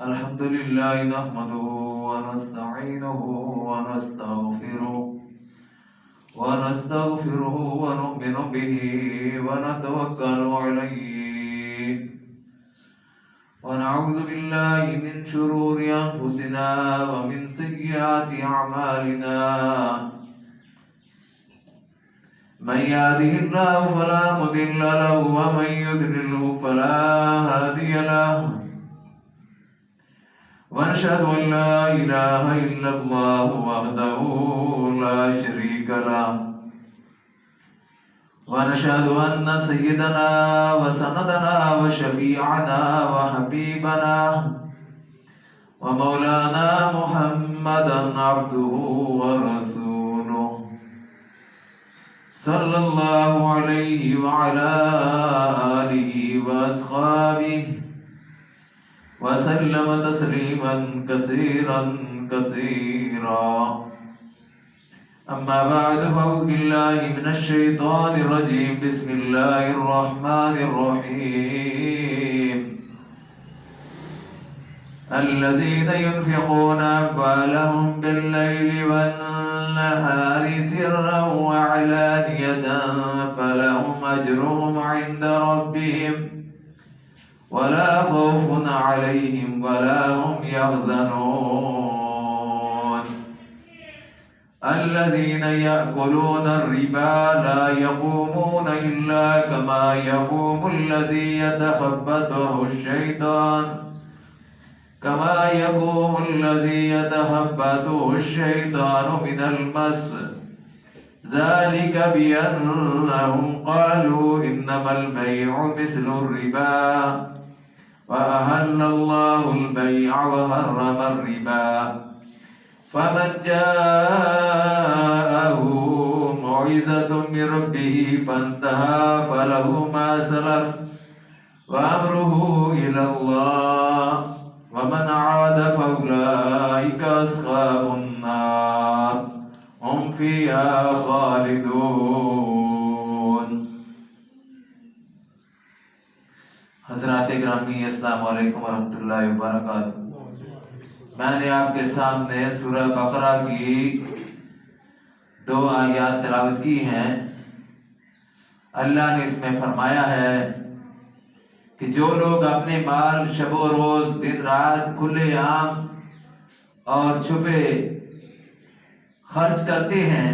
الحمد لله نحمده ونستعينه ونستغفره ونؤمن به ونتوكل عليه ونعوذ بالله من شرور أنفسنا ومن سيئات أعمالنا من يهده الله فلا مضل له ومن يضلله فلا هادي له ونشهد أن لا إله إلا الله وحده لا شريك له ونشهد أن سيدنا وسندنا وشفيعنا وحبيبنا ومولانا محمدا عبده ورسوله صلى الله عليه وعلى آله وأصحابه وسلم تسليما كثيرا كثيرا أما بعد فأعوذ بالله من الشيطان الرجيم بسم الله الرحمن الرحيم الذين ينفقون أموالهم بالليل والنهار سرا وعلانية فلهم أجرهم عند ربهم ولا خوف عليهم ولا هم يحزنون الذين يأكلون الربا لا يقومون إلا كما يقوم الذي يتخبطه الشيطان من المس ذلك بأنهم قالوا إنما البيع مثل الربا وأحل الله البيع وحرم الربا فمن جاءه موعظة من ربه فانتهى فله ما سلف وأمره إلى الله ومن عاد فأولئك أصحاب النار هم فيها خالدون. حضرات گرامی السلام علیکم ورحمۃ اللہ وبرکاتہ. میں نے آپ کے سامنے سورہ بقرہ کی 2 آیات تلاوت کی ہیں. اللہ نے اس میں فرمایا ہے کہ جو لوگ اپنے مال شب و روز دن رات کھلے عام اور چھپے خرچ کرتے ہیں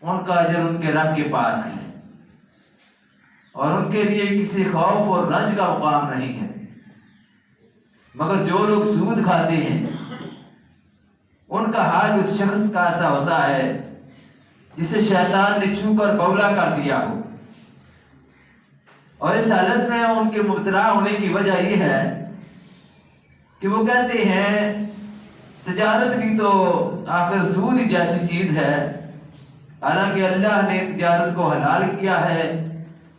ان کا اجر ان کے رب کے پاس ہے اور ان کے لیے کسی خوف اور رنج کا مقام نہیں ہے. مگر جو لوگ سود کھاتے ہیں ان کا حال اس شخص کا ایسا ہوتا ہے جسے شیطان نے چھو کر بولا کر دیا ہو. اور اس حالت میں ان کے مبتلا ہونے کی وجہ یہ ہے کہ وہ کہتے ہیں تجارت بھی تو آخر سود ہی جیسی چیز ہے، حالانکہ اللہ نے تجارت کو حلال کیا ہے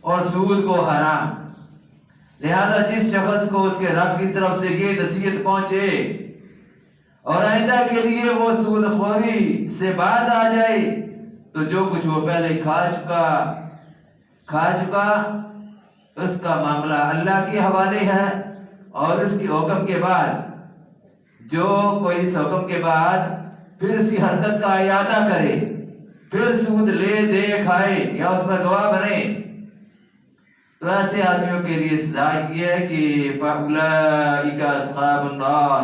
اور سود کو حرام. لہذا جس شخص کو اس کے رب کی طرف سے یہ نصیحت پہنچے اور آئندہ کے لیے وہ سود خوری سے باز آ جائے تو جو کچھ وہ پہلے کھا چکا اس کا معاملہ اللہ کے حوالے ہے. اور اس کے حکم کے بعد جو کوئی اس حکم کے بعد پھر اسی حرکت کا اعادہ کرے، پھر سود لے دے کھائے یا اس پر گواہ بنے، تو ایسے آدمیوں کے لیے سزا یہ ہے کہ فَأُولَئِكَ أَصْحَابُ النَّارِ،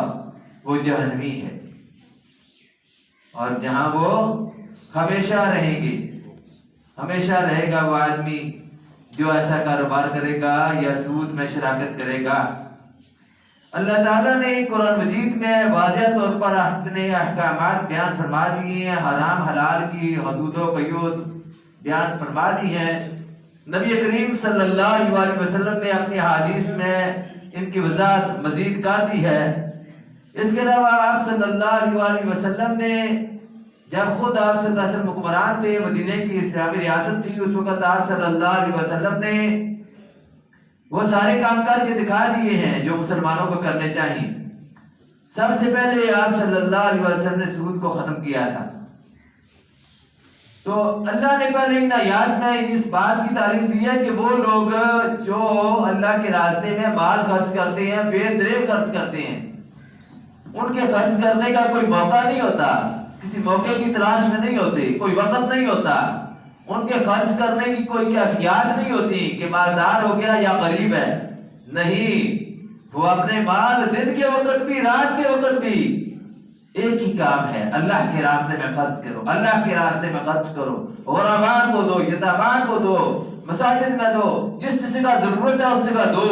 وہ جہنمی ہے اور جہاں وہ ہمیشہ رہیں گے. ہمیشہ رہے گا وہ آدمی جو ایسا کاروبار کرے گا یا سود میں شراکت کرے گا. اللہ تعالیٰ نے قرآن مجید میں واضح طور پر اپنے احکامات بیان فرما دیے ہیں، حرام حلال کی حدود و قیود بیان فرما دی ہیں. نبی کریم صلی اللہ علیہ وسلم نے اپنی حدیث میں ان کی وضاحت مزید کر دی ہے. اس کے علاوہ آپ صلی اللہ علیہ وسلم نے جب خود آپ صلی اللہ علیہ وسلم حکمران تھے، مدینہ کی اسلامی ریاست تھی، اس وقت آپ صلی اللہ علیہ وسلم نے وہ سارے کام کر کے دکھا دیے ہیں جو مسلمانوں کو کرنے چاہیے. سب سے پہلے آپ صلی اللہ علیہ وسلم نے سود کو ختم کیا تھا. تو اللہ نے پہلے ان آیات میں اس بات کی تعلیم دی ہے کہ وہ لوگ جو اللہ کے راستے میں مال خرچ کرتے ہیں، بے دریغ خرچ کرتے ہیں، ان کے خرچ کرنے کا کوئی موقع نہیں ہوتا، کسی موقع کی تلاش میں نہیں ہوتے، کوئی وقت نہیں ہوتا، ان کے خرچ کرنے کی کوئی کیفیات نہیں ہوتی کہ مالدار ہو گیا یا غریب ہے، نہیں، وہ اپنے مال دن کے وقت بھی رات کے وقت بھی ایک ہی کام ہے، اللہ کے راستے میں خرچ کرو، اللہ کے راستے میں خرچ کرو، غرباء کو دو، یتیماں کو دو، مساجد میں دو، جس کا ضرورت ہے اس کا دو۔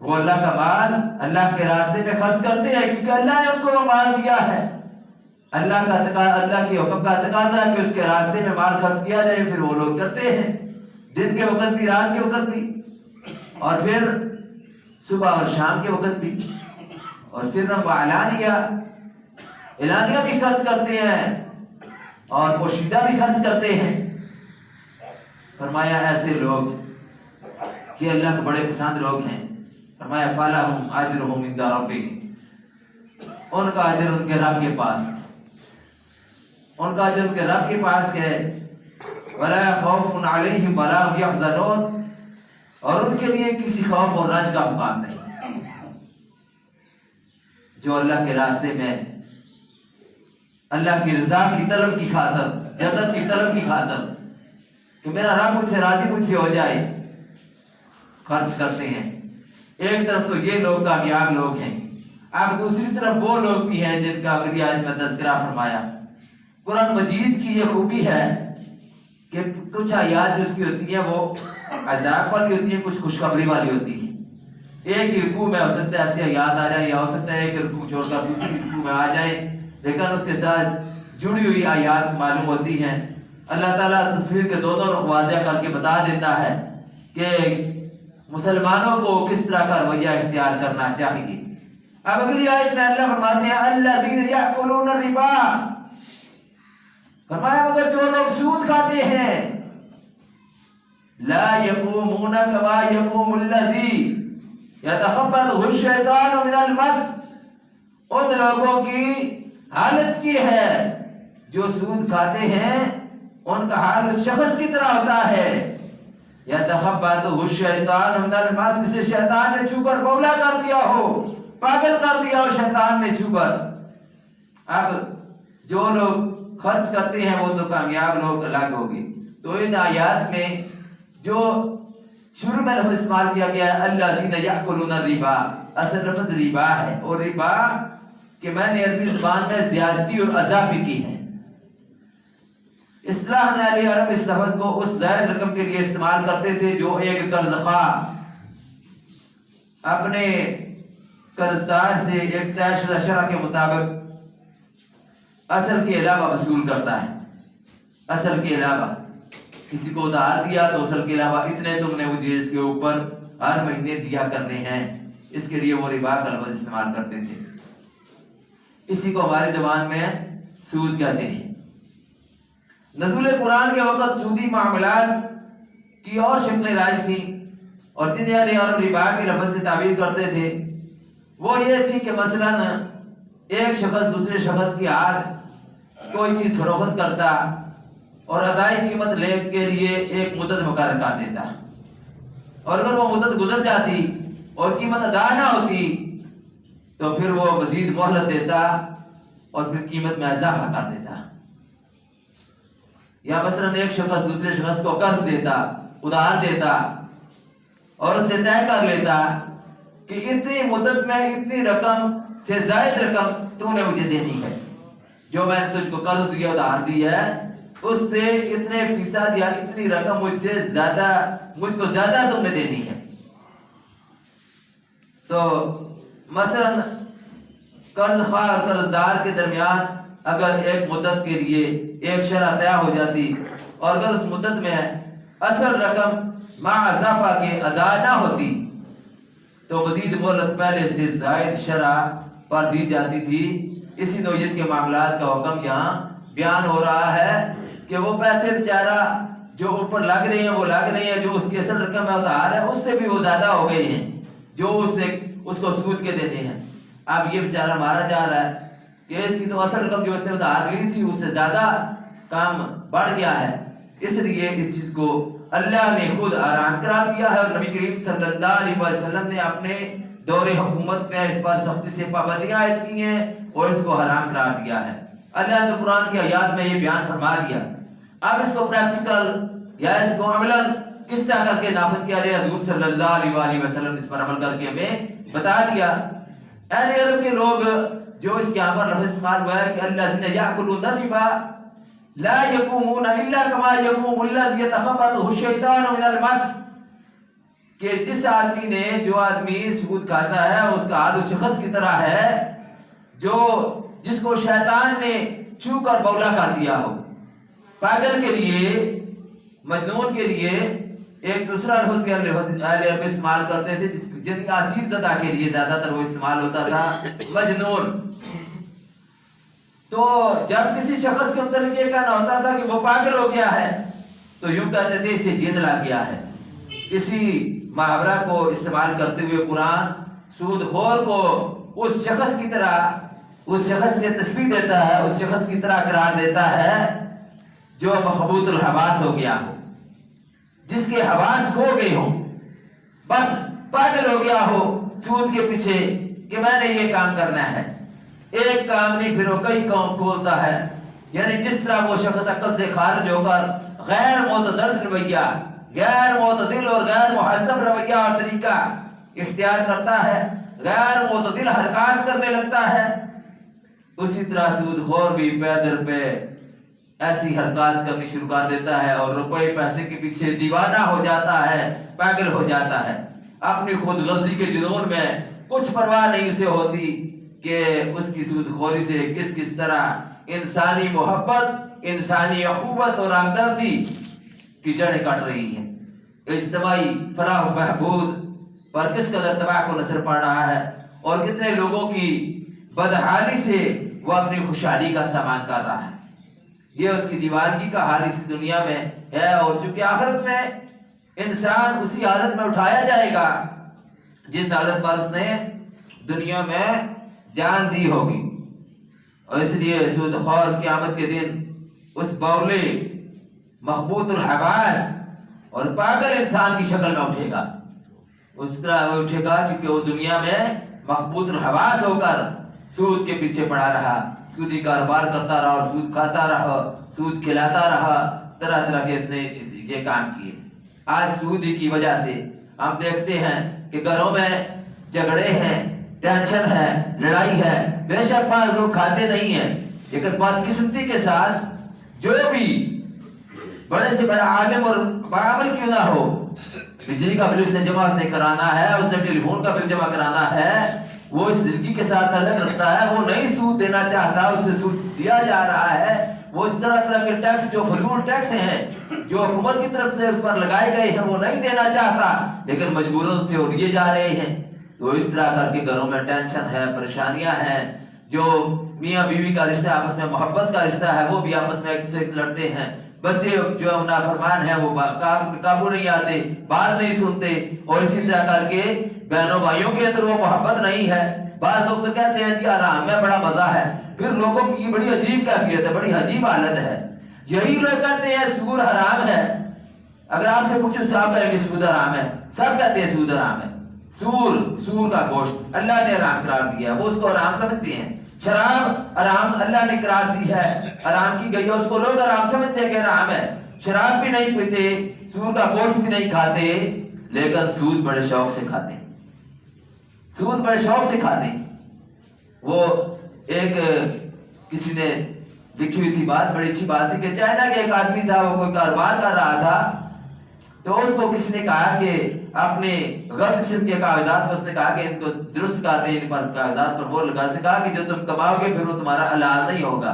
وہ اللہ کا مال اللہ کے راستے میں خرچ کرتے ہیں کیونکہ اللہ نے ان کو وہ مال دیا ہے۔ اللہ کے حکم کا تقاضا ہے کہ اس کے راستے میں مال خرچ کیا جائے، پھر وہ لوگ کرتے ہیں دن کے وقت بھی، رات کے وقت بھی، اور پھر صبح اور شام کے وقت بھی، اور سرًا و اعلانیہ بھی خرچ کرتے ہیں اور پوشیدہ بھی خرچ کرتے ہیں۔ فرمایا ایسے لوگ کہ اللہ کو بڑے پسند لوگ ہیں، فرمایا فَلَهُمْ أَجْرُهُمْ عِنْدَ رَبِّهِمْ، ان کا اجر ان کے رب کے پاس، ان کا اجر ان کے رب کے پاس ہے۔ وَلَا خَوْفٌ عَلَيْهِمْ وَلَا هُمْ يَحْزَنُونَ، اور ان کے لیے کسی خوف اور رنج کا مقام نہیں۔ جو اللہ کے راستے میں اللہ کی رضا کی طلب کی خاطر، جنت کی طلب کی خاطر کہ میرا رب مجھ سے راضی، مجھ سے ہو جائے، خرچ کرتے ہیں۔ ایک طرف تو یہ لوگ کامیاب لوگ ہیں، اب دوسری طرف وہ لوگ بھی ہیں جن کا اگلی آیت میں تذکرہ فرمایا۔ قرآن مجید کی یہ خوبی ہے کہ کچھ آیات جو اس کی ہوتی ہیں وہ عذاب والی ہوتی ہیں، کچھ خوشخبری والی ہوتی ہیں۔ ایک رکوع میں ہو سکتا ہے ایسی آیات آ جائے، یا ہو سکتا ہے ایک رکوع چھوڑ کر دوسری رکوع میں آ جائے، لیکن اس کے ساتھ جڑی ہوئی آیات معلوم ہوتی ہیں۔ اللہ تعالیٰ تصویر کے دونوں رخ واضح کر کے بتا دیتا ہے کہ مسلمانوں کو کس طرح کا رویہ اختیار کرنا چاہیے۔ اب اگلی آیت میں اللہ فرماتے ہیں الذین یأکلون الربا، فرمایا مگر جو لوگ سود کھاتے ہیں، لا یقومون کما یقوم الذی یتخبطہ الشیطان من المس، ان لوگوں کی حالت کی ہے جو سود کھاتے ہیں، ان کا حال اس شخص کی طرح ہوتا ہے یتخبطہ الشیطان من المس، جسے شیطان نے چھو کر بولا کر دیا ہو، پاگل کر دیا ہو شیطان نے چھو کر۔ اب جو لوگ خرچ کرتے ہیں وہ تو کامیاب لوگ الگ ہوگی۔ تو ان آیات میں جو شروع میں لفظ استعمال کیا گیا ہے الذین یأکلون الربا، اصل لفظ ربا ہے، اور ربا کہ میں نے عربی زبان میں زیادتی اور اضافے کی ہے۔ اصطلاح اہل عرب اس لفظ کو اس زائد رقم کے لیے استعمال کرتے تھے جو ایک قرض خواہ اپنے قرضدار سے ایک طے شدہ شرح کے مطابق اصل کے علاوہ وصول کرتا ہے۔ اصل کے علاوہ کسی کو ادھار دیا تو اصل کے علاوہ اتنے تم نے مجھے اس کے اوپر ہر مہینے دیا کرنے ہیں، اس کے لیے وہ ربا کا لفظ استعمال کرتے تھے۔ اسی کو ہماری زبان میں سود کہتے ہیں۔ نزول قرآن کے وقت سودی معاملات کی اور شکلیں رائج تھیں، اور جنہیں اہل عرب ربا کے لفظ سے تعبیر کرتے تھے وہ یہ تھی کہ مثلاً ایک شخص دوسرے شخص کی ہاتھ کوئی چیز فروخت کرتا اور ادائی قیمت لینے کے لیے ایک مدت مقرر کر دیتا، اور اگر وہ مدت گزر جاتی اور قیمت ادا نہ ہوتی تو پھر وہ مزید مہلت دیتا اور پھر قیمت میں اضافہ کر دیتا۔ یا مثلاً ایک شخص دوسرے شخص کو قرض دیتا، ادھار دیتا، اور اسے طے کر لیتا کہ اتنی مدت میں اتنی رقم سے زائد رقم تو نے مجھے دینی ہے، جو میں نے تجھ کو قرض دیا ادھار دی ہے اس سے اتنے فیصد یا اتنی رقم مجھ کو زیادہ تم نے دینی ہے۔ تو مثلاً قرض خواہ اور قرض دار کے درمیان اگر ایک مدت کے لیے ایک شرح طے ہو جاتی اور اگر اس مدت میں اصل رقم مع اضافہ کے ادا نہ ہوتی تو مزید مہلت پہلے سے زائد شرح پر دی جاتی تھی۔ اسی نوعیت کے معاملات کا حکم یہاں بیان ہو رہا ہے کہ وہ پیسے بیچارہ جو اوپر لگ رہے ہیں وہ لگ رہے ہیں، جو اس کی اصل رقم ہے ادھار ہے اس سے بھی وہ زیادہ ہو گئی ہیں جو اس کو سود کے دینے ہیں۔ اب یہ بیچارہ مارا جا رہا ہے کہ اس کی تو اصل رقم جو اس نے ادھار لی تھی اس سے زیادہ کام بڑھ گیا ہے، اس لیے اس چیز کو اللہ نے خود حرام قرار دیا ہے، اور نبی کریم صلی اللہ علیہ وسلم نے اپنے دور حکومت میں اس پر سختی سے پابندیاں عائد کی ہیں اور اس کو حرام قرار دیا ہے۔ اللہ نے قرآن کی آیات میں یہ بیان فرما دیا، اب اس کو پریکٹیکل یا اس کو عملاً کس طرح کر کے نافذ کیا جائے، حضور صلی اللہ علیہ وسلم اس پر عمل کر کے ہمیں بتا دیا۔ اہل عرب کے لوگ جو اس کے یہاں پر لفظ استعمال ہوا ہے کہ الذین یأکلون الربا لا یقومون الا کما یقوم الذی یتخبطہ الشیطان من المس، کہ جس آدمی نے جو آدمی سود کھاتا ہے اس کا حال اس شخص کی طرح ہے جو جس کو شیطان نے چھو کر بولا کر دیا ہو۔ پاگل کے لیے، مجنون کے لیے ایک دوسرا لفظ بھی اہل عرب استعمال کرتے تھے جن کی آسیب زدہ کے لیے زیادہ تر وہ استعمال ہوتا تھا، مجنون۔ تو جب کسی شخص کے متعلق یہ کہنا ہوتا تھا کہ وہ پاگل ہو گیا ہے تو یوں کہتے تھے اسے جن لگ گیا ہے۔ اسی محاورہ کو استعمال کرتے ہوئے قرآن سود خور کو اس شخص کی طرح، اس شخص سے تشبیہ دیتا ہے، اس شخص کی طرح قرار دیتا ہے جو مخبوط الحواس ہو گیا ہو، جس کے حواس کھو گئے ہوں، بس پاگل ہو گیا ہو سود کے پیچھے کہ میں نے یہ کام کرنا ہے۔ ایک کام نہیں پھر وہ کئی کام کھولتا ہے، یعنی جس طرح وہ شخص عقل سے خارج ہو کر غیر معتدل رویہ، غیر معتدل اور غیر مہذب رویہ اور طریقہ اختیار کرتا ہے، غیر معتدل حرکات کرنے لگتا ہے، اسی طرح سود خور بھی پے در پہ ایسی حرکات کرنی شروع کر دیتا ہے اور روپے پیسے کے پیچھے دیوانہ ہو جاتا ہے، پاگل ہو جاتا ہے۔ اپنی خود غرضی کے جنون میں کچھ پرواہ نہیں اسے ہوتی کہ اس کی سود خوری سے کس طرح انسانی محبت، انسانی اخوت اور ہمدردی کی جڑیں کٹ رہی ہیں، اجتماعی فلاح و بہبود پر کس قدر تباہ کو نظر پڑ رہا ہے، اور کتنے لوگوں کی بدحالی سے وہ اپنی خوشحالی کا سامان کر رہا ہے۔ یہ اس کی دیوانگی کا حال اس دنیا میں ہے، اور چونکہ آخرت میں انسان اسی حالت میں اٹھایا جائے گا جس حالت پر اس نے دنیا میں جان دی ہوگی، اور اس لیے سود خور قیامت کے دن اس بولے مخبوط الحواس اور پاگل انسان کی شکل میں اٹھے گا، اس طرح وہ اٹھے گا کیونکہ وہ دنیا میں مخبوط الحواس ہو کر سود کے پیچھے پڑا رہا، سودی کاروبار کرتا رہا اور سود کھاتا رہا، سود کھلاتا رہا، طرح طرح کے اس نے یہ کام کیے۔ آج سودی کی وجہ سے ہم دیکھتے ہیں کہ گھروں میں جھگڑے ہیں، ٹینشن ہے، لڑائی ہے۔ بے شک بعض لوگ کھاتے نہیں ہیں، لیکن بدقسمتی کے ساتھ جو بھی بڑے سے بڑا عالم اور باعمل کیوں نہ ہو، بجلی کا بل اس نے جمع کرانا ہے، اس نے ٹیلی فون کا بل جمع کرانا ہے، وہ اس زندگی کے ساتھ تعلق رکھتا ہے، وہ نہیں سود دینا چاہتا، اس سے سود دیا جا رہا ہے۔ وہ طرح طرح کے ٹیکس جو فضول ٹیکس ہیں جو حکومت کی طرف سے اس پر لگائے گئے ہیں وہ نہیں دینا چاہتا، لیکن مجبوروں سے وہ لیے جا رہے ہیں۔ تو اس طرح کر کے گھروں میں ٹینشن ہے، پریشانیاں ہیں، جو میاں بیوی کا رشتہ آپس میں محبت کا رشتہ ہے وہ بھی آپس میں ایک سے لڑتے ہیں، بچے جو نافرمان ہیں وہ قابو نہیں آتے، بات نہیں سنتے، اور اسی طرح کر کے بہنوں بھائیوں کے اندر وہ محبت نہیں ہے۔ بعض لوگ تو کہتے ہیں جی آرام میں بڑا مزہ ہے، پھر لوگوں کی بڑی عجیب کیفیت ہے، بڑی عجیب حالت ہے۔ یہی لوگ کہتے ہیں سود حرام ہے، اگر آپ سے پوچھو صاحب کہیں گے سود حرام ہے، سب کہتے ہیں سود حرام ہے۔ سور کا گوشت اللہ نے حرام قرار دیا ہے، وہ اس کو حرام سمجھتے ہیں۔ شراب حرام اللہ نے قرار دی ہے، حرام کی گئی ہے، اس کو لوگ حرام سمجھتے ہیں کہ حرام ہے۔ شراب بھی نہیں پیتے، سور کا گوشت بھی نہیں کھاتے، لیکن سود بڑے شوق سے کھاتے ہیں، سود بڑے شوق سے کھاتے ہیں۔ وہ ایک کسی نے لکھی ہوئی تھی بات، بڑی اچھی بات ہے کہ چائنا کے ایک آدمی تھا، وہ کوئی کاروبار کر رہا تھا، تو اس کو کسی نے کہا کہ اپنے غلط قسم کے کاغذات پر اس نے کہا کہ ان کو درست کر دیں، ان پر کاغذات پر وہ لگا، اس نے کہا کہ جو تم کماؤ گے پھر وہ تمہارا حلال نہیں ہوگا۔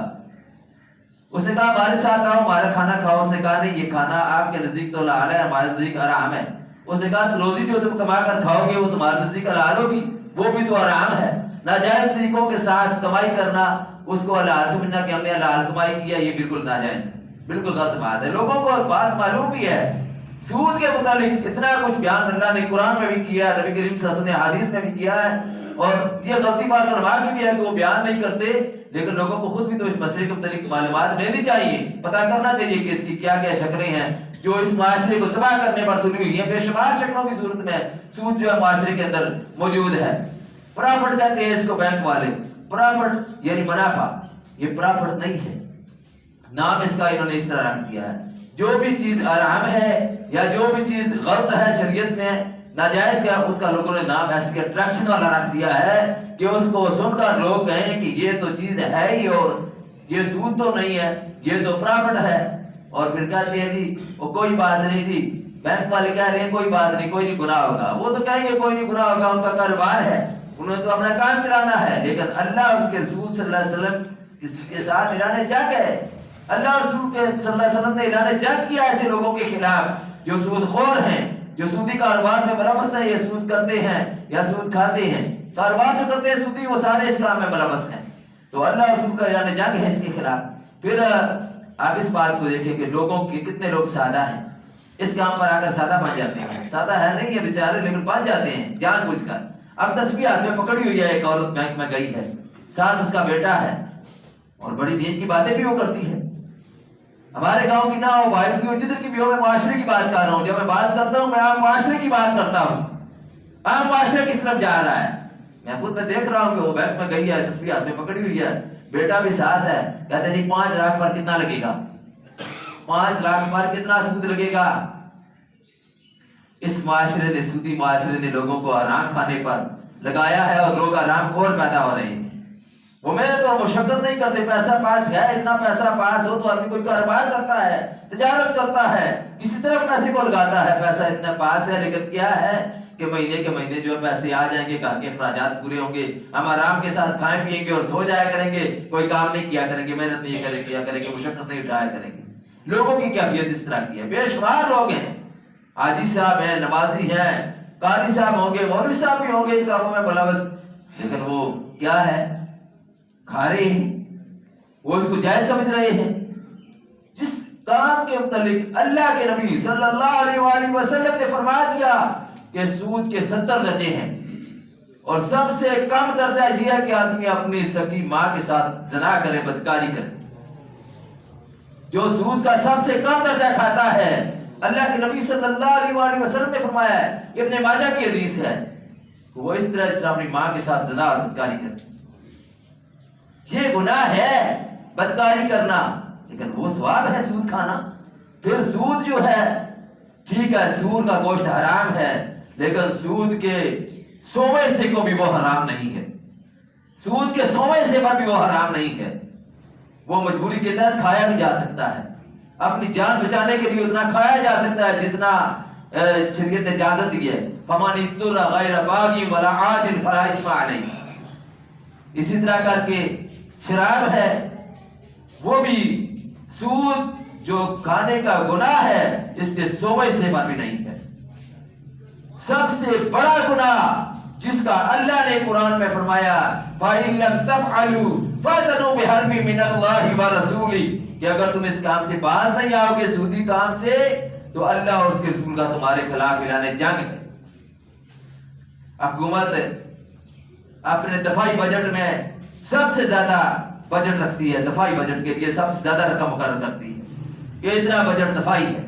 اس نے کہا ہمارے ساتھ آؤ، ہمارا کھانا کھاؤ۔ اس نے کہا نہیں، یہ کھانا آپ کے نزدیک تو حلال ہے، ہمارے نزدیک حرام ہے۔ اس نے کہا روزی جو تم کما کر کھاؤ گے وہ تمہارے نزدیک حلال ہوگی، وہ بھی تو حرام ہے۔ ناجائز طریقوں کے ساتھ کمائی کرنا، اس کو حلال سمجھنا کہ ہم نے حلال کمائی کی ہے، یہ بالکل ناجائز ہے، بالکل غلط بات ہے۔ لوگوں کو بات معلوم بھی ہے سود کے متعلق اتنا کچھ بیان اللہ نے قرآن میں بھی کیا ہے، نبی کریم صلی اللہ علیہ وسلم نے حدیث میں بھی کیا ہے، اور یہ غلطی بات علماء کی بھی ہے کہ وہ بیان نہیں کرتے، لیکن لوگوں کو خود بھی تو اس مسئلے کے متعلق معلومات لینی چاہیے، پتہ کرنا چاہیے کہ اس کی کیا کیا شکلیں ہیں جو اس معاشرے کو تباہ کرنے پر تلی ہوئی ہیں۔ بے شمار شکلوں کی صورت میں سود جو ہے معاشرے کے اندر موجود ہے۔ پرافٹ کہتے ہیں اس کو بینک والے، پرافٹ یعنی منافع، یہ پرافٹ نہیں ہے، نام اس کا انہوں نے اس طرح رکھ دیا ہے۔ جو بھی چیز حرام ہے یا جو بھی چیز غلط ہے شریعت میں ناجائز کا، اس کا لوگوں نے نام ایسے کہ اٹریکشن والا رکھ دیا ہے کہ اس کو سن کر لوگ کہیں کہ یہ تو چیز ہے ہی، اور یہ سود تو نہیں ہے، یہ تو پرافٹ ہے، اور پھر کہتے ہیں جی وہ کوئی بات نہیں جی، بینک والے کہہ رہے ہیں کوئی بات نہیں، کوئی نہیں گناہ ہوگا، وہ تو کہیں گے کوئی نہیں گناہ ہوگا، ان کا کاروبار ہے، انہوں نے تو اپنا کام چلانا ہے، لیکن اللہ اور اس کے رسول صلی اللہ علیہ وسلم کے ساتھ اعلان جنگ ہے۔ اللہ اور رسول کے صلی اللہ علیہ وسلم نے اعلان جنگ کیا ایسے لوگوں کے خلاف جو سود خور ہیں، جو سودی کاروبار میں ملوث ہیں، یا سود کرتے ہیں یا سود کھاتے ہیں، کاروبار جو کرتے ہیں سودی وہ سارے اس کام میں ملوث ہیں۔ تو اللہ اور رسول کا اعلان جنگ ہے اس کے خلاف۔ پھر آپ اس بات کو دیکھیں کہ لوگوں کے کتنے لوگ سادہ ہیں، اس کام پر آ کر سادہ بن جاتے ہیں، سادہ ہے نہیں ہے بیچارے لیکن بن جاتے ہیں جان بوجھ کر۔ اب 10 ہاتھ میں پکڑی ہوئی ہے، ایک عورت بینک میں گئی ہے، ساتھ اس کا بیٹا ہے، اور بڑی دین کی باتیں بھی وہ کرتی ہے، ہمارے گاؤں کی نہ ہو، بھائی کی ہو، جدھر کی بھی ہو، میں معاشرے کی بات کر رہا ہوں۔ جب میں بات کرتا ہوں میں عام معاشرے کی بات کرتا ہوں، عام معاشرے کس طرف جا رہا ہے، میں خود میں دیکھ رہا ہوں کہ وہ بینک میں گئی ہے، 10 ہاتھ میں پکڑی ہوئی ہے، بیٹا بھی ساتھ ہے، کہتے ہیں 5 لاکھ پر کتنا لگے گا، 5 لاکھ پر کتنا سود لگے گا۔ اس معاشرے نے، سودی معاشرے نے لوگوں کو آرام کھانے پر لگایا ہے، اور لوگ آرام خور پیدا ہو رہے ہیں۔ وہ محنت اور مشقت نہیں کرتے، پیسہ پاس ہے، اتنا پیسہ پاس ہو تو آدمی کوئی کاروبار کرتا ہے، تجارت کرتا ہے، کسی طرف پیسے کو لگاتا ہے، پیسہ اتنا پاس ہے، لیکن کیا ہے کہ مہینے کے مہینے جو پیسے آ جائیں گے، گھر کے اخراجات پورے ہوں گے، ہم آرام کے ساتھ کھائیں پیئیں گے اور سو جایا کریں گے، کوئی کام نہیں کیا کریں گے، محنت نہیں کیا کریں گے، مشقت نہیں اٹھایا کریں گے۔ لوگوں کی کیفیت اس طرح کی ہے، بے شمار لوگ ہیں، حاجی صاحب ہیں، نمازی ہیں، قاضی صاحب ہوں گے، مولوی صاحب بھی ہوں گے ان کاموں میں ملوث، لیکن وہ کیا ہے، کھا رہے ہیں، وہ اس کو جائز سمجھ رہے ہیں۔ جس کام کے متعلق اللہ کے نبی صلی اللہ علیہ وآلہ وسلم نے فرما دیا کہ سود کے 70 درجے ہیں، اور سب سے کم درجہ یہ ہے کہ آدمی اپنی سگی ماں کے ساتھ زنا کرے، بدکاری کرے۔ جو سود کا سب سے کم درجہ کھاتا ہے، اللہ کے نبی صلی اللہ علیہ وآلہ وسلم نے فرمایا ہے، ابن ماجہ کی حدیث ہے، وہ اس طرح اپنی ماں کے ساتھ زنا اور بدکاری کرے۔ یہ گناہ ہے بدکاری کرنا، لیکن وہ ثواب ہے سود کھانا۔ پھر سود جو ہے، ٹھیک ہے سور کا گوشت حرام ہے، لیکن سود کے 100ویں حصے کو بھی وہ حرام نہیں ہے، سود کے 100ویں حصے پر بھی وہ حرام نہیں ہے، وہ مجبوری کے تحت کھایا بھی جا سکتا ہے، اپنی جان بچانے کے لیے اتنا کھایا جا سکتا ہے جتنا شریعت نے اجازت دی ہے، فَمَنِ اضْطُرَّ غَيْرَ بَاغٍ وَلَا عَادٍ فَلَا إِثْمَ عَلَيْهِ۔ اسی طرح کر کے شراب ہے، وہ بھی سود جو کھانے کا گناہ ہے، اس کے 100ویں حصے پر بھی نہیں ہے۔ سب سے بڑا گناہ جس کا اللہ نے قرآن میں فرمایا فَإِن لَمْ تَفْعَلُوا فَأْذَنُوا بِحَرْبٍ مِّنَ اللَّهِ وَرَسُولِهِ، کہ اگر تم اس کام سے باز نہیں آؤ گے، سودی کام سے، تو اللہ اور اس کے رسول کا تمہارے خلاف اعلان جنگ ہے۔ حکومت اپنے دفاعی بجٹ میں سب سے زیادہ بجٹ رکھتی ہے، دفاعی بجٹ کے لیے سب سے زیادہ رقم مقرر کرتی ہے کہ اتنا بجٹ دفاعی ہے،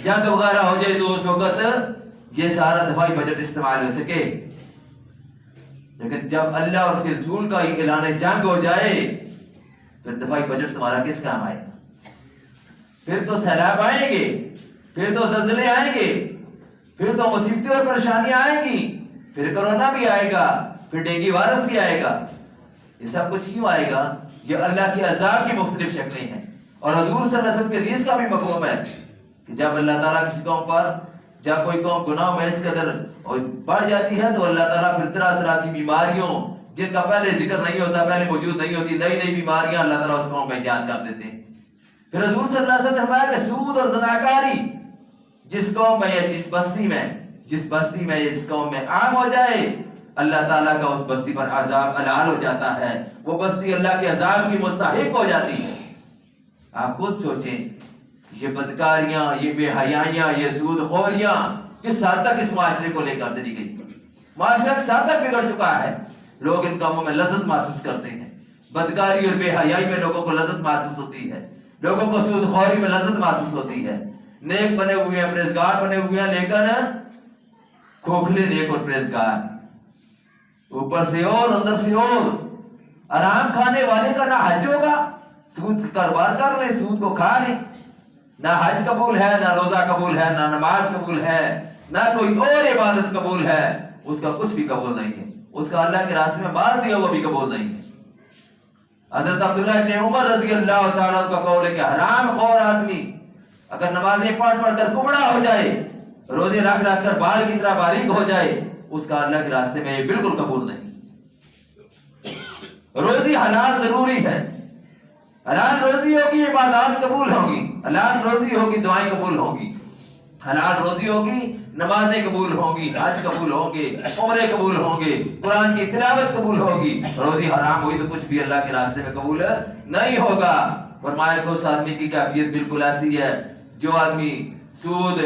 جنگ وغیرہ ہو جائے تو اس وقت یہ سارا دفاعی بجٹ استعمال ہو سکے۔ لیکن جب اللہ اور اس کے رسول کا اعلان جنگ ہو جائے پھر دفاعی بجٹ تمہارا کس کام آئے؟ پھر تو سیلاب آئیں گے، پھر تو زلزلے آئیں گے، پھر تو مصیبتیں اور پریشانیاں آئیں گی، پھر کرونا بھی آئے گا، پھر ڈینگی وائرس بھی آئے گا۔ یہ سب کچھ کیوں آئے گا؟ یہ اللہ کی عذاب کی مختلف شکلیں ہیں، اور حضور صلی اللہ علیہ وسلم کے حدیث کا بھی مفہوم ہے کہ جب اللہ تعالیٰ کسی قوم پر، جب کوئی قوم گناہ میں اس قدر بڑھ جاتی ہے تو اللہ تعالیٰ پھر طرح طرح کی بیماریوں جن کا پہلے ذکر نہیں ہوتا، پہلے موجود نہیں ہوتی، نئی نئی بیماریاں اللہ تعالیٰ اس قوم میں ایجاد کر دیتے ہیں۔ پھر حضور صلی اللہ علیہ وسلم نے فرمایا کہ سود اور زناکاری جس قوم میں یا جس بستی میں اس قوم میں عام ہو جائے، اللہ تعالیٰ کا اس بستی پر عذاب حلال ہو جاتا ہے، وہ بستی اللہ کے عذاب کی مستحق ہو جاتی ہے۔ آپ خود سوچیں یہ بدکاریاں، یہ بے حیائیاں، یہ سود خوریاں کس حد تک اس معاشرے کو لے کر چلی گئی. معاشرہ کس حد تک بگڑ چکا ہے. لوگ ان کاموں میں لذت محسوس کرتے ہیں. بدکاری اور بے حیائی میں لوگوں کو لذت محسوس ہوتی ہے. لوگوں کو سود خوری میں لذت محسوس ہوتی ہے. نیک بنے ہوئے ہیں، پرہیزگار بنے ہوئے ہیں، لیکن کھوکھلے نیک اور پرہیزگار، اوپر سے اور اندر سے اور. آرام کھانے والے کا نہ حج ہوگا، سود کاروبار کر لیں، سود کو کھا لیں. نہ حج قبول ہے، نہ روزہ قبول ہے، نہ نماز قبول ہے، نہ کوئی اور عبادت قبول ہے. اس کا کچھ بھی قبول نہیں ہے. اس کا اللہ کے راستے میں مار دیا وہ بھی قبول نہیں ہے. حضرت عبداللہ ابن عمر رضی اللہ تعالیٰ کا قول ہے کہ حرام خور آدمی اگر نمازیں پڑھ پڑھ کر کبڑا ہو جائے، روزے رکھ رکھ کر بال کی طرح باریک ہو جائے، اس کا اللہ کے راستے میں یہ بالکل قبول نہیں. روزی حلال ضروری ہے. حلال روزی ہوگی عبادات قبول ہوں گی، حلال روزی ہوگی دعائیں قبول ہوں گی، حلال روزی ہوگی نمازیں قبول ہوں گی، حج قبول ہوں گے، عمرے قبول ہوں گے، قرآن کی تلاوت قبول ہوگی. روزی حرام ہوئی تو کچھ بھی اللہ کے راستے میں قبول نہیں ہوگا. فرمایا کہ اس آدمی کی کیفیت بالکل ایسی ہے جو آدمی سود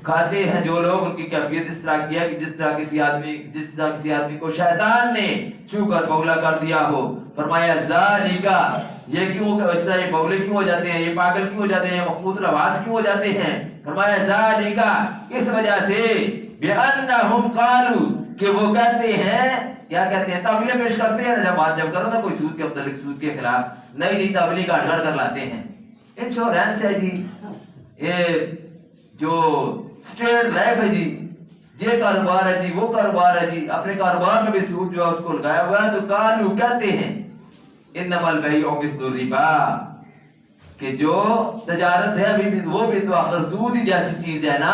کھاتے ہیں. جو لوگ ان کی کیفیت اس طرح کی ہے کہ جس طرح کسی آدمی کو شیطان نے چھو کر بولا کر دیا ہو. فرمایا ذالکا، یہ کیوں اس طرح یہ بولے کیوں ہو جاتے ہیں، یہ پاگل کیوں ہو جاتے ہیں، مخبوط الآواز کیوں ہو جاتے ہیں. فرمایا ذالکا، اس وجہ سے بِأَنَّهُمْ قَالُوا، کہ وہ کہتے ہیں، کیا کہتے ہیں، تعویلیں پیش کرتے ہیں. جب بات جب کرو نا کوئی سود کے متعلق، سود کے خلاف نئی تعویلیں گاڑ گاڑ کر لاتے ہیں. انشورنس ہے جی، یہ جو اسٹیٹ لائف ہے جی، یہ کاروبار ہے جی، وہ کاروبار ہے جی. اپنے کاروبار میں بھی سود جو ہے اس کو لگایا ہوا ہے. تو قالوا، کہتے ہیں، انما البیع مثل الربا، کہ جو تجارت ہے ابھی بھی وہ بھی تو آخر سود ہی جیسی چیز ہے نا.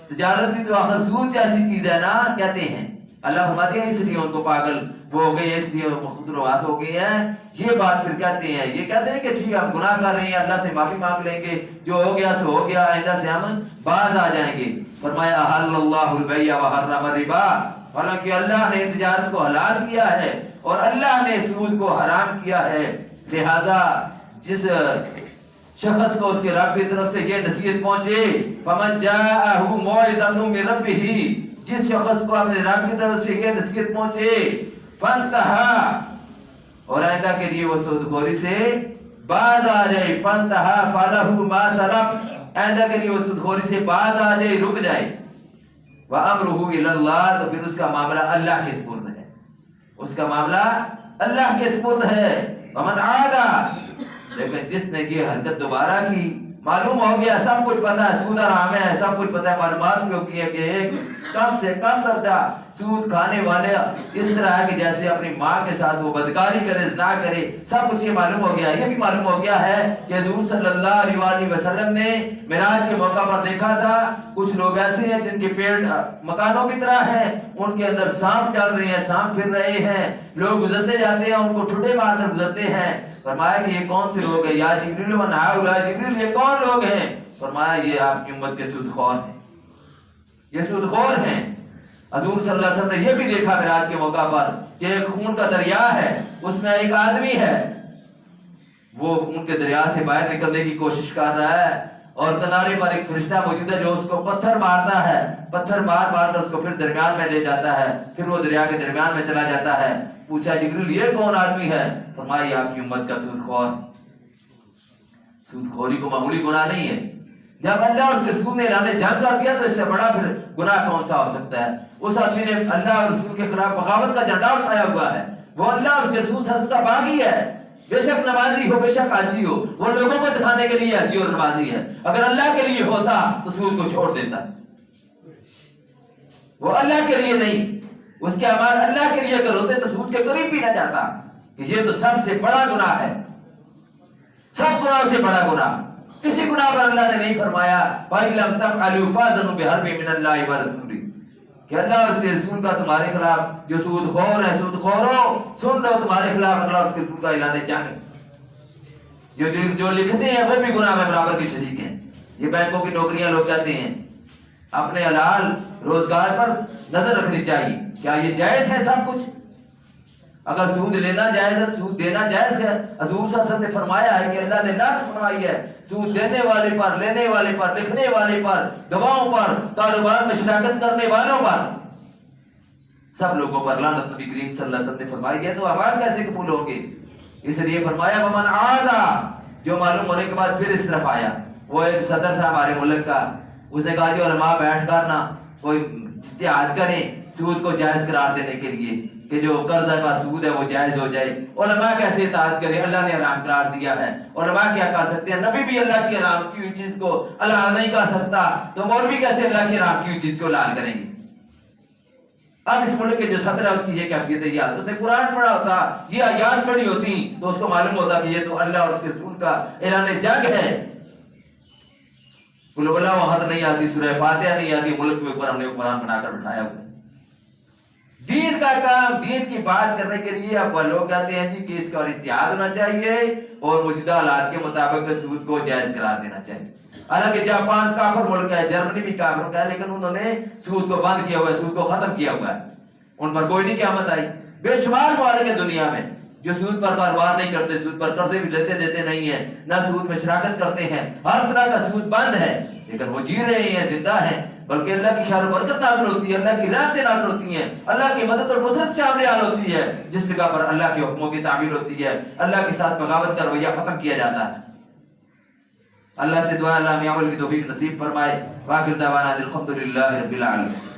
تجارت بھی تو آخر سود جیسی چیز ہے نا. کہتے ہیں اللہ فرماتے ہیں اس لیے ان کو پاگل وہ ہو گئے، اس لیے مخبوط الآواز ہو گئے ہیں. یہ بات پھر کہتے ہیں، یہ کہتے ہیں کہ ٹھیک ہے ہم گناہ کر رہے ہیں، اللہ سے معافی مانگ لیں گے، جو ہو گیا سو ہو گیا، آئندہ سے ہم باز آ جائیں گے. فرمایا احل اللہ البیع وحرم الربا، حالانکہ اللہ نے تجارت کو حلال کیا ہے اور اللہ نے سود کو حرام کیا ہے. لہذا جس شخص کو اس کے رب کی طرف سے یہ نصیحت پہنچے، فمن جاءہ موعظۃ من ربہ، جس شخص کو اپنے رب کی طرف سے یہ نصیحت پہنچے، فانتہا، اور آئندہ کے لیے وہ سود خوری سے باز آ جائے، فانتہا فلہ ما سلف، آئندہ کے لیے وہ سود خوری سے باز آ جائے، رک جائے. وامرہ الی اللہ، تو پھر اس کا معاملہ اللہ کے سپرد ہے، اس کا معاملہ اللہ کے سپرد ہے. ومن عاد، لیکن جس نے یہ حرکت دوبارہ کی، معلوم ہو گیا، سب کچھ پتا ہے سود حرام ہے، سب کچھ پتا ہے، معلومات بھی ہوتی ہے کہ ایک کم سے کم درجہ سود کھانے والے اس طرح ہے کہ جیسے اپنی ماں کے ساتھ وہ بدکاری کرے، زنا کرے، سب کچھ یہ معلوم ہو گیا. یہ بھی معلوم ہو گیا ہے کہ حضور صلی اللہ علیہ وسلم نے معراج کے موقع پر دیکھا تھا کچھ لوگ ایسے ہیں جن کے پیٹ مکانوں کی طرح ہیں، ان کے اندر سانپ چل رہے ہیں، سانپ پھر رہے ہیں، لوگ گزرتے جاتے ہیں ان کو ٹھڈے مار کر گزرتے ہیں. فرمایا کہ یہ کون سے لوگ ہیں، یا جبریل من ہؤلاء، جبریل یہ کون لوگ ہیں؟ فرمایا یہ آپ کی امت کے سود خور ہیں، یہ سود خور ہیں. حضور صلی اللہ علیہ وسلم نے یہ بھی دیکھا معراج کے موقع پر کہ ایک خون کا دریا ہے، اس میں ایک آدمی ہے، وہ خون کے دریا سے باہر نکلنے کی کوشش کر رہا ہے اور کنارے پر ایک فرشتہ موجود ہے جو اس کو پتھر مارتا ہے، پتھر مار مار کر اس کو پھر درمیان میں لے جاتا ہے، پھر وہ دریا کے درمیان میں چلا جاتا ہے. پوچھا جبریل یہ کون آدمی ہے؟ فرمایا یہ آپ کی امت کا سود خور. سود خوری کو معمولی گناہ نہیں ہے. جب اللہ اور اس کے رسول نے اعلان جنگ کر دیا تو اس سے بڑا پھر گناہ کون سا ہو سکتا ہے؟ اس آدمی نے اللہ اور رسول کے خلاف بغاوت کا جھنڈا اٹھایا ہوا ہے، وہ اللہ اور اس کے رسول سے کا باغی ہے. بے شک نمازی ہو، بے شک حاجی ہو، وہ لوگوں کو دکھانے کے لیے حاجی اور نمازی ہے. اگر اللہ کے لیے ہوتا تو سود کو چھوڑ دیتا. وہ اللہ کے لیے نہیں، اس کے اعمال اللہ کے لیے اگر ہوتے تو سود کے قریب بھی نہ جاتا. یہ تو سب سے بڑا گناہ ہے، سب گناہوں سے بڑا گناہ. کسی گناہ پر اللہ نے نہیں فرمایا فَإِن لَمْ تَفْعَلُوا فَأْذَنُوا بِحَرْبٍ مِّنَ اللَّهِ وَرَسُولِهِ، کہ اللہ اور اس کے رسول کا تمہارے خلاف، جو سود خور ہیں، سود خورو سن لو، تمہارے خلاف اللہ اور اس کے رسول کا اعلان جنگ. جو لکھتے ہیں وہ بھی گناہ میں برابر کے شریک ہیں. یہ بینکوں کی نوکریاں لوگ کہتے ہیں، اپنے حلال روزگار پر نظر رکھنی چاہیے. کیا یہ جائز ہے سب کچھ؟ اگر سود لینا جائز ہے، سود دینا جائز ہے، حضور صلی اللہ علیہ وسلم نے فرمایا ہے کہ اللہ نے لعنت فرمائی ہے سود دینے والے پر، لینے والے پر، لکھنے والے پر، گواہوں پر، کاروبار میں شراکت کرنے والوں پر، سب لوگوں پر لعنت نبی کریم صلی اللہ علیہ وسلم نے فرمائی ہے۔ تو اعمال کیسے قبول ہوں گے؟ اس لیے فرمایا ومن عادا، جو معلوم ہونے کے بعد پھر اس طرف آیا۔ وہ ایک صدر تھا ہمارے ملک کا، اس نے کہا جی علماء بیٹھ کر نا کوئی اتحاد کریں سود کو جائز قرار دینے کے لیے کہ جو قرضہ پر سود ہے وہ جائز ہو جائے۔ علماء کیسے اتحاد کریں؟ اللہ نے حرام قرار دیا ہے، علماء کیا کر سکتے ہیں؟ نبی بھی اللہ کی حرام کی ہوئی چیز کو حلال نہیں کر سکتا، تو مولوی کیسے اللہ کی حرام کی ہوئی چیز کو حلال کریں گے؟ اب اس ملک کے جو صدر ہے اس کی یہ کیفیت ہے، یاد اس نے قرآن پڑھا ہوتا، یہ آیات پڑھی ہوتی تو اس کو معلوم ہوتا کہ یہ تو اللہ اور اس کے رسول کا اعلان جنگ ہے۔ قل ہو اللہ احد نہیں آتی، سورہ فاتحہ نہیں آتی، ملک کے اوپر ہم نے قرآن بنا کر بٹھایا ہوا۔ دین کا کام، دین کی بات کرنے کے لیے اب وہ لوگ کہتے ہیں جی کہ اس کا اور اتحاد ہونا چاہیے اور موجودہ حالات کے مطابق سود کو جائز قرار دینا چاہیے۔ حالانکہ جاپان کافر ملک ہے، جرمنی بھی کافر کا ہے، لیکن انہوں نے سود کو بند کیا ہوا ہے، سود کو ختم کیا ہوا ہے، ان پر کوئی نہیں قیامت آئی۔ بے شمار ممالک ہے دنیا میں جو سود پر کاروبار نہیں کرتے، سود پر قرضے بھی لیتے دیتے نہیں ہیں، نہ سود میں شراکت کرتے ہیں، ہر طرح کا سود بند ہے، لیکن وہ جی رہے ہیں، زندہ ہیں، بلکہ اللہ کی خیر و برکت نازل ہوتی ہے، اللہ کی رحمتیں نازل ہوتی ہیں، اللہ کی مدد اور نصرت سامنے حال ہوتی ہے، جس جگہ پر اللہ کے حکموں کی تعمیل ہوتی ہے، اللہ کے ساتھ بغاوت کا رویہ ختم کیا جاتا ہے۔ اللہ سے دعا اللہ ہمیں عمل کی توفیق نصیب فرمائے۔ وآخر دعوانا الحمدللہ رب العالمین۔